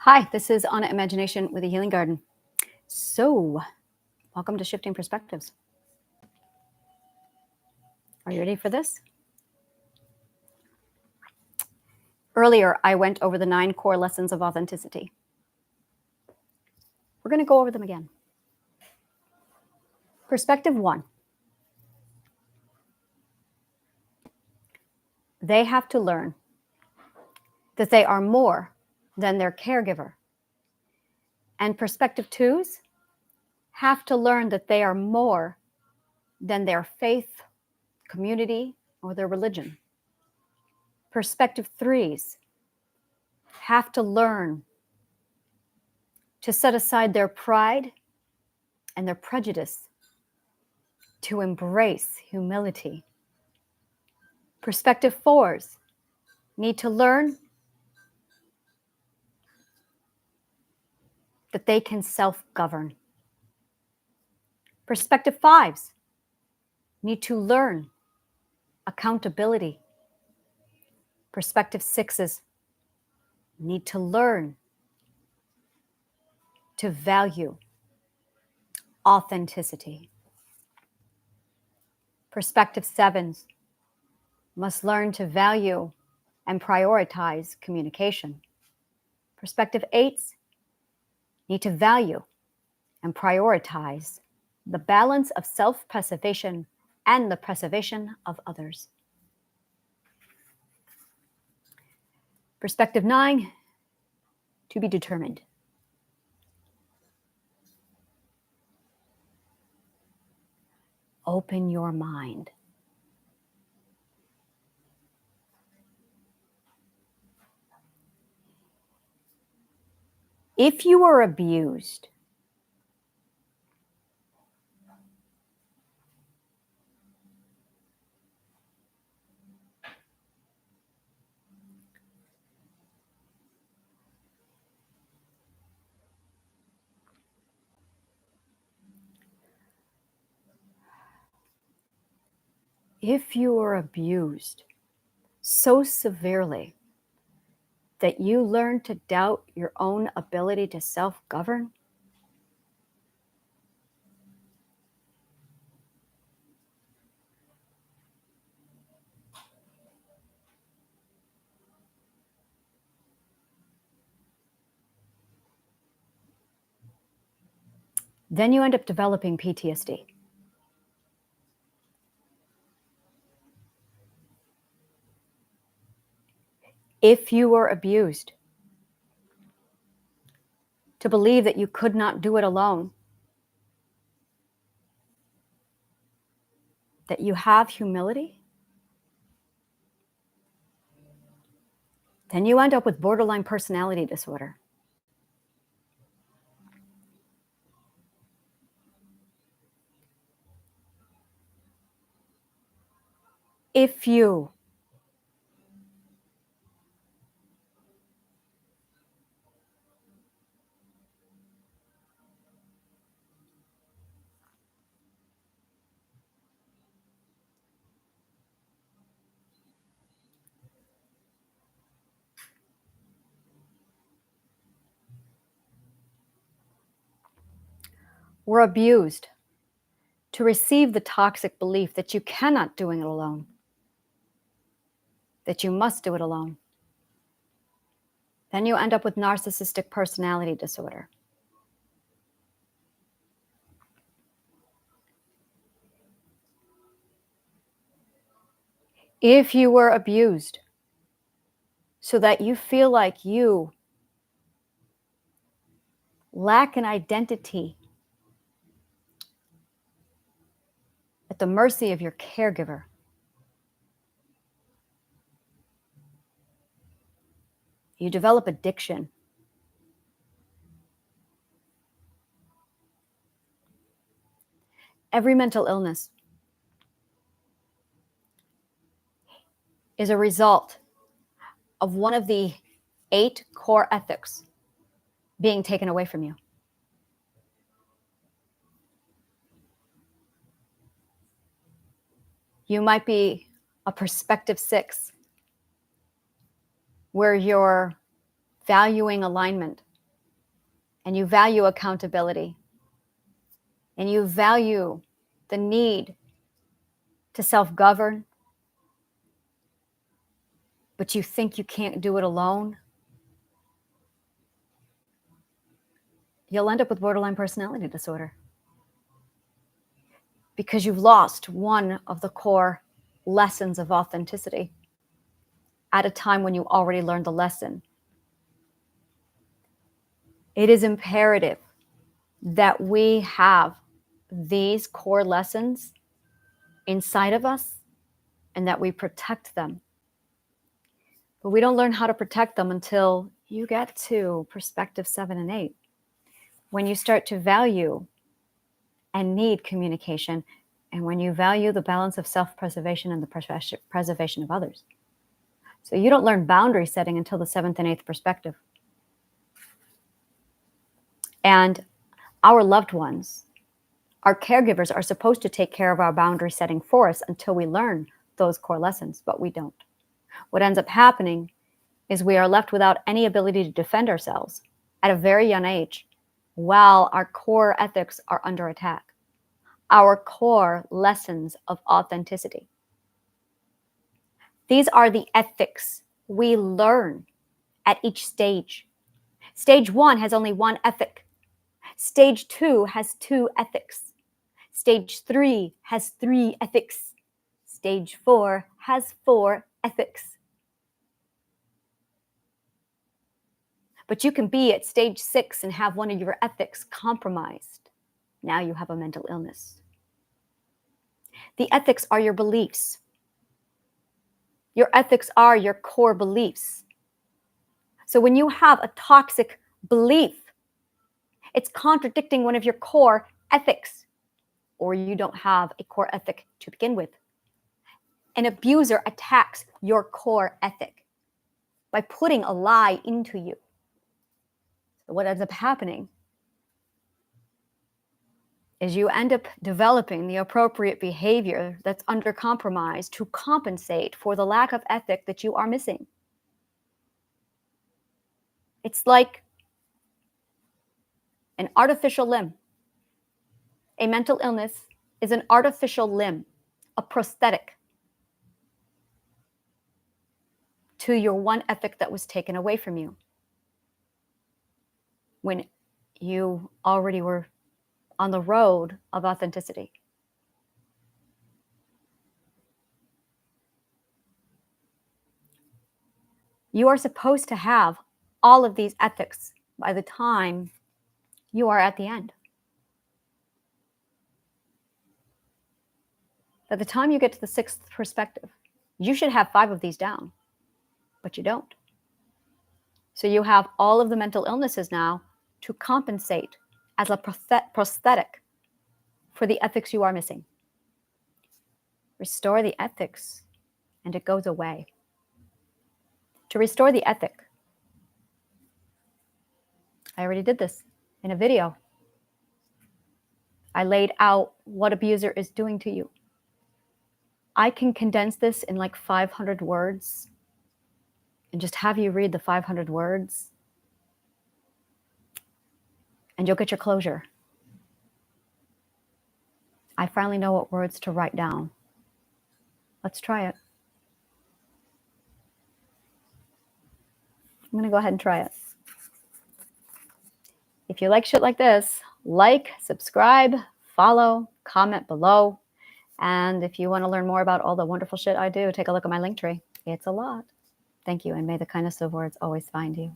Hi, this is Anna Imagination with a Healing Garden. So, welcome to Shifting Perspectives. Are you ready for this? Earlier, I went over the 9 core lessons of authenticity. We're going to go over them again. Perspective 1. They have to learn that they are more than their caregiver. And perspective 2s have to learn that they are more than their faith, community, or their religion. Perspective 3s have to learn to set aside their pride and their prejudice to embrace humility. Perspective 4s need to learn that they can self-govern. Perspective 5s need to learn accountability. Perspective 6s need to learn to value authenticity. Perspective 7s must learn to value and prioritize communication. Perspective 8s need to value and prioritize the balance of self-preservation and the preservation of others. Perspective 9, to be determined. Open your mind. If you were abused, so severely that you learn to doubt your own ability to self-govern, then you end up developing PTSD. If you were abused, to believe that you could not do it alone, that you have humility, then you end up with borderline personality disorder. If you were abused to receive the toxic belief that you cannot do it alone, that you must do it alone, then you end up with narcissistic personality disorder. If you were abused so that you feel like you lack an identity at the mercy of your caregiver, you develop addiction. Every mental illness is a result of one of the 8 core ethics being taken away from you. You might be a perspective 6, where you're valuing alignment and you value accountability, and you value the need to self-govern, but you think you can't do it alone, you'll end up with borderline personality disorder. Because you've lost one of the core lessons of authenticity at a time when you already learned the lesson. It is imperative that we have these core lessons inside of us and that we protect them. But we don't learn how to protect them until you get to perspective 7 and 8, when you start to value and need communication, and when you value the balance of self-preservation and the preservation of others. So you don't learn boundary setting until the 7th and 8th perspective. And our loved ones, our caregivers, are supposed to take care of our boundary setting for us until we learn those core lessons, but we don't. What ends up happening is we are left without any ability to defend ourselves at a very young age while our core ethics are under attack. Our core lessons of authenticity. These are the ethics we learn at each stage. Stage 1 has only one ethic. Stage 2 has 2 ethics. Stage 3 has 3 ethics. Stage 4 has 4 ethics. But you can be at stage 6 and have one of your ethics compromised. Now you have a mental illness. The ethics are your beliefs. Your ethics are your core beliefs. So when you have a toxic belief, it's contradicting one of your core ethics, or you don't have a core ethic to begin with. An abuser attacks your core ethic by putting a lie into you. So what ends up happening is you end up developing the appropriate behavior that's under compromise to compensate for the lack of ethic that you are missing. It's like an artificial limb. A mental illness is an artificial limb, a prosthetic to your one ethic that was taken away from you when you already were on the road of authenticity. You are supposed to have all of these ethics by the time you are at the end. By the time you get to the 6th perspective, you should have 5 of these down, but you don't. So you have all of the mental illnesses now to compensate as a prosthetic for the ethics you are missing. Restore the ethics and it goes away. To restore the ethic, I already did this in a video. I laid out what abuser is doing to you. I can condense this in like 500 words and just have you read the 500 words and you'll get your closure. I finally know what words to write down. Let's try it. I'm going to go ahead and try it. If you like shit like this, like, subscribe, follow, comment below. And if you want to learn more about all the wonderful shit I do, take a look at my link tree. It's a lot. Thank you, and may the kindness of words always find you.